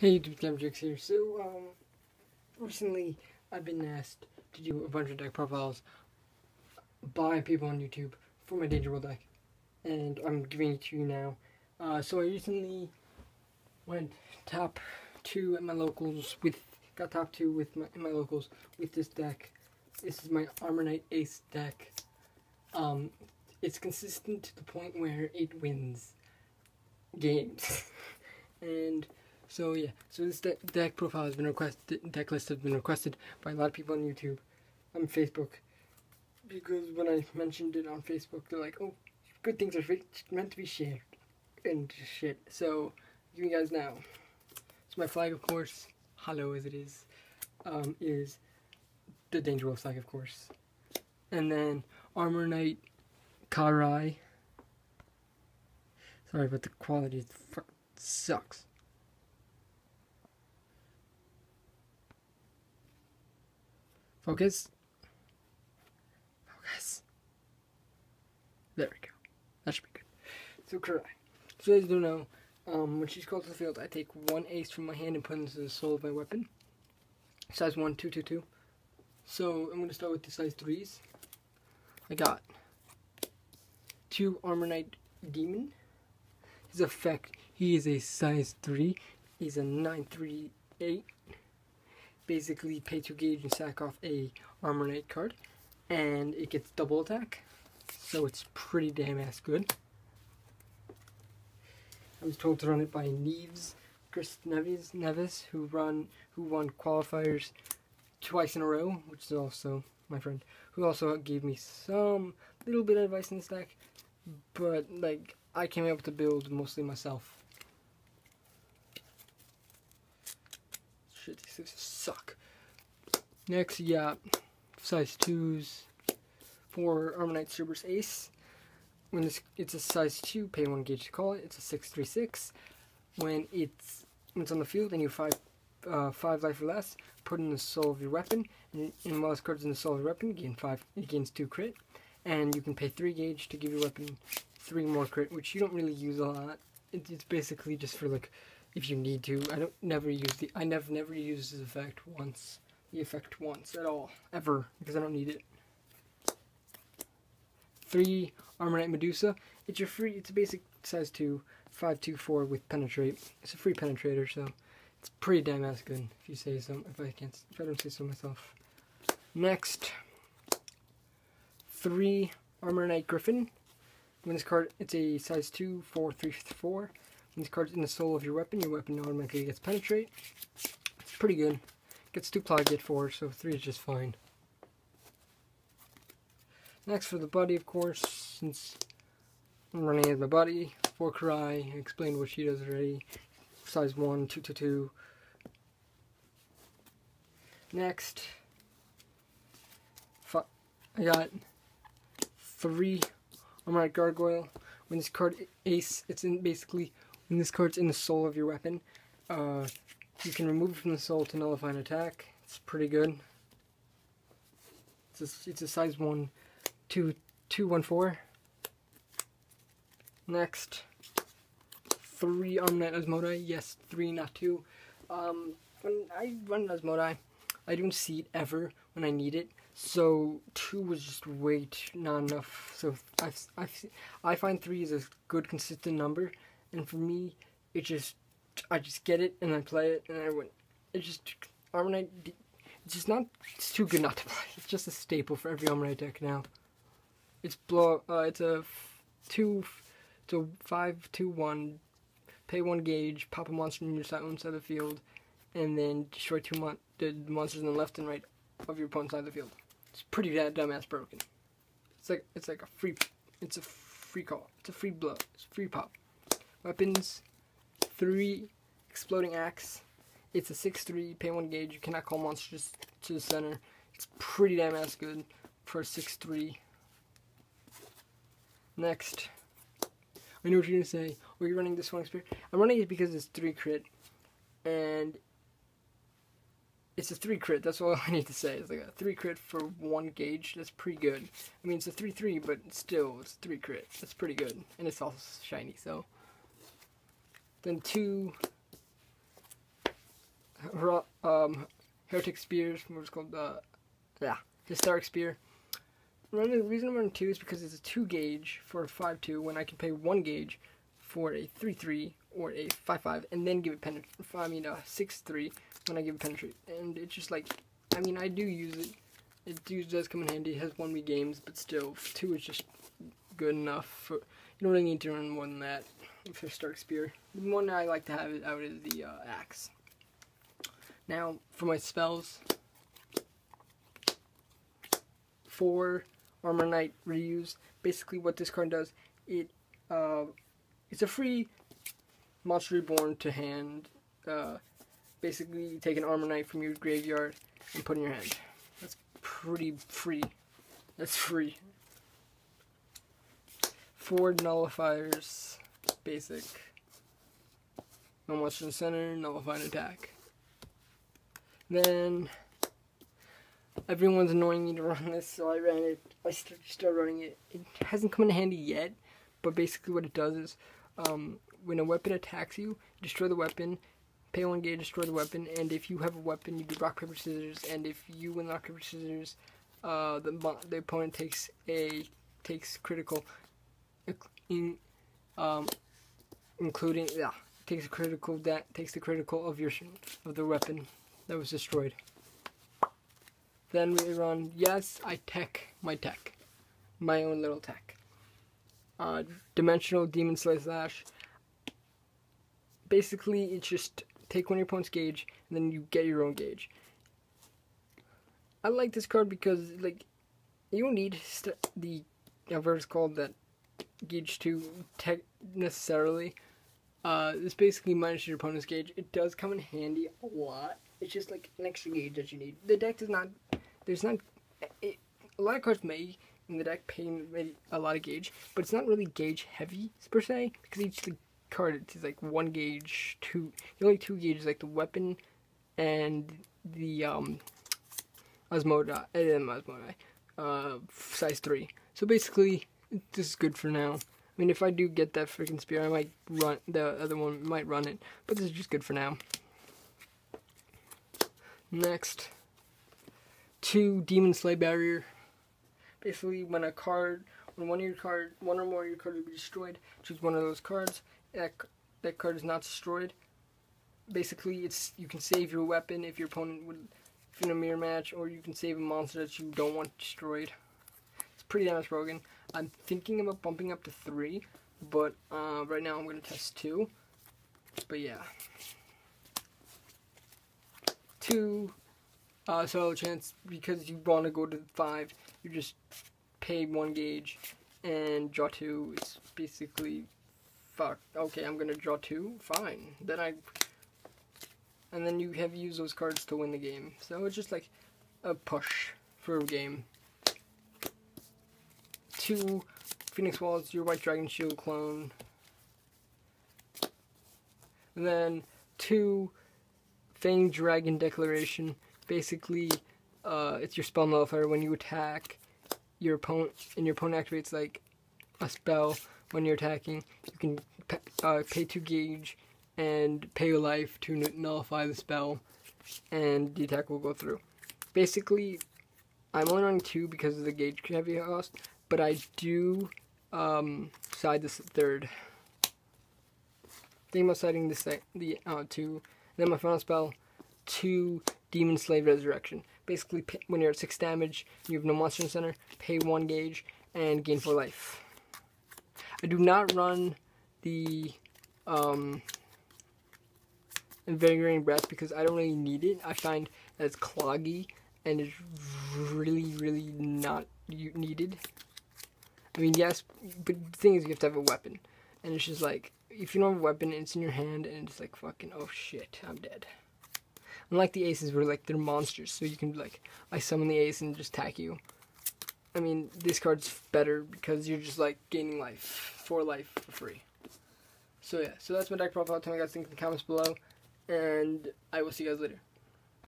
Hey YouTube, Camjix here. So, recently I've been asked to do a bunch of deck profiles by people on YouTube for my Danger World deck, and I'm giving it to you now. So I recently went top 2 at my locals got top 2 in my locals with this deck. This is my Armorknight Ace deck. It's consistent to the point where it wins games, and so yeah, so this deck profile has been requested, deck list has been requested by a lot of people on YouTube, on Facebook, because when I mentioned it on Facebook, they're like, oh, good things are meant to be shared, and shit, so, you guys now. So my flag, of course, hollow as it is the Danger Wolf flag, of course, and then Armorknight Karai. Sorry, but the quality sucks. Focus. There we go. That should be good. So, Karai. So, as you don't know, when she's called to the field, I take one ace from my hand and put it into the soul of my weapon. Size 1, 2, 2, 2. So, I'm going to start with the size 3s. I got 2 Armorknight Demon. His effect, he is a size 3. He's a 9/3/8. Basically, pay 2 gauge and sack off a Armorknight card, and it gets double attack, so it's pretty damn ass good. I was told to run it by Chris Neves, who won qualifiers twice in a row, which is also my friend, who also gave me some little bit of advice in this deck, but like I came up with the build mostly myself. Shit, these things suck. Next, you got size 2s for Armorknight Cerberus Ace. When it's a size 2, pay 1 gauge to call it. It's a 6/3/6. When it's on the field and you have 5 life or less, put in the soul of your weapon. And while this card's in the soul of your weapon, it gains 2 crit. And you can pay 3 gauge to give your weapon 3 more crit, which you don't really use a lot. It's basically just for like, if you need to. I never use this effect once. The effect once at all, ever, because I don't need it. 3 Armorknight Medusa. It's a basic size 2, 5/2/4 with penetrate. It's a free penetrator, so it's pretty damn ass good if you say so. If I don't say so myself. Next, 3 Armorknight Griffin. When this card, it's a size 2, 4/3/4. When this card's in the soul of your weapon automatically gets penetrate. It's pretty good. Gets 2 ply, get 4, so 3 is just fine. Next, for the buddy, of course, since I'm running as my buddy, for Karai, I explained what she does already. Size 1, 2/2. Next, I got 3 Armorknight Gargoyle. When this card Ace, when this card's in the soul of your weapon, you can remove it from the soul to nullify an attack. It's pretty good. It's a size 1, 2/2/1/4. Next, 3 Armorknight Asmodai. Yes, 3, not 2. When I run Asmodai, I don't see it ever when I need it. So 2 was just way not enough. So I find 3 is a good consistent number, and for me, I just get it and I play it and I win. It's just Armorknight. It's too good not to play. It's just a staple for every Armorknight deck now. It's a 5/2/1. Pay 1 gauge, pop a monster on your side of the field, and then destroy 2 the monsters on the left and right of your opponent's side of the field. It's pretty dumbass broken. It's like a free call. It's a free blow. It's a free pop. Weapons, 3 Exploding Axe. It's a 6/3, pay 1 gauge. You cannot call monsters to the center. It's pretty damn ass good for a 6/3. Next, I know what you're gonna say. Oh, you're running this one experience. I'm running it because it's 3 crit, and it's a 3 crit. That's all I need to say. It's like a 3 crit for 1 gauge. That's pretty good. I mean, it's a 3/3, but still, it's 3 crit. That's pretty good, and it's all shiny. So then 2 Heretic Spears, what's called Historic Spear. The reason I'm running 2 is because it's a 2 gauge for a 5.2 when I can pay 1 gauge for a 3.3 or a 5.5 and then give it penetrate. I mean a 6.3 when I give it penetrate, and it's just like, I mean, I do use it. It does come in handy. It has 1 week games, but still 2 is just good enough. For, you don't really need to run more than that with Historic Spear. The one I like to have it out is the axe. Now for my spells, 4 Armorknight reuse. Basically, what this card does, it's a free Monster Reborn to hand. Basically, you take an Armorknight from your graveyard and put in your hand. That's pretty free. That's free. 4 nullifiers, basic. No monster in the center, nullify an attack. Then everyone's annoying me to run this, so I ran it. I started running it. It hasn't come in handy yet, but basically what it does is, when a weapon attacks you, destroy the weapon, pay 1 gauge, destroy the weapon, and if you have a weapon, you do rock, paper, scissors, and if you win rock, paper, scissors, the opponent takes critical, including, takes the critical of the weapon that was destroyed. Then we run, yes, I tech my own little tech. Dimensional Demon Slash. Basically, it's just take 1 of your opponent's gauge, and then you get your own gauge. I like this card because, like, you don't need the, whatever it's called, that gauge 2 tech necessarily. This basically minuses your opponent's gauge. It does come in handy a lot. It's just like an extra gauge that you need. The deck does not, a lot of cards may in the deck pay a lot of gauge, but it's not really gauge heavy per se, because each card is like 1 gauge, 2, the only 2 gauges like the weapon and the Osmodai, size 3. So basically, this is good for now. I mean, if I do get that freaking spear, I might run, the other one might run it, but this is just good for now. Next, 2 Demon Slay Barrier. Basically, when one or more of your cards will be destroyed, choose one of those cards. That card is not destroyed. Basically, you can save your weapon if your opponent if in a mirror match, or you can save a monster that you don't want destroyed. It's pretty damage broken. I'm thinking about bumping up to 3, but right now I'm going to test 2. But yeah. 2 solo chance, because you want to go to 5, you just pay 1 gauge and draw 2. It's basically, fuck, okay, I'm going to draw 2, fine. And then you have used those cards to win the game. So it's just like a push for a game. 2 Phoenix Walls, your White Dragon Shield clone. And then 2 Fang Dragon Declaration. Basically, it's your spell nullifier. When you attack your opponent, and your opponent activates like a spell when you're attacking, you can pay 2 gauge and pay a life to nullify the spell, and the attack will go through. Basically, I'm only running 2 because of the gauge heavy cost, but I do side this 3rd. Thinking about siding this 2. Then my final spell, 2 Demon Slay Resurrection. Basically, when you're at 6 damage, you have no monster in the center, pay 1 gauge, and gain 4 life. I do not run the Invigorating Breath because I don't really need it. I find that it's cloggy, and it's really, really not needed. I mean, yes, but the thing is you have to have a weapon. And it's just like, if you don't have a weapon, it's in your hand, and it's like, fucking, oh shit, I'm dead. Unlike the aces where, like, they're monsters, so you can, like, I summon the ace and just attack you. I mean, this card's better because you're just, like, gaining life, 4 life for free. So yeah, so that's my deck profile. Tell me what you guys think in the comments below, and I will see you guys later.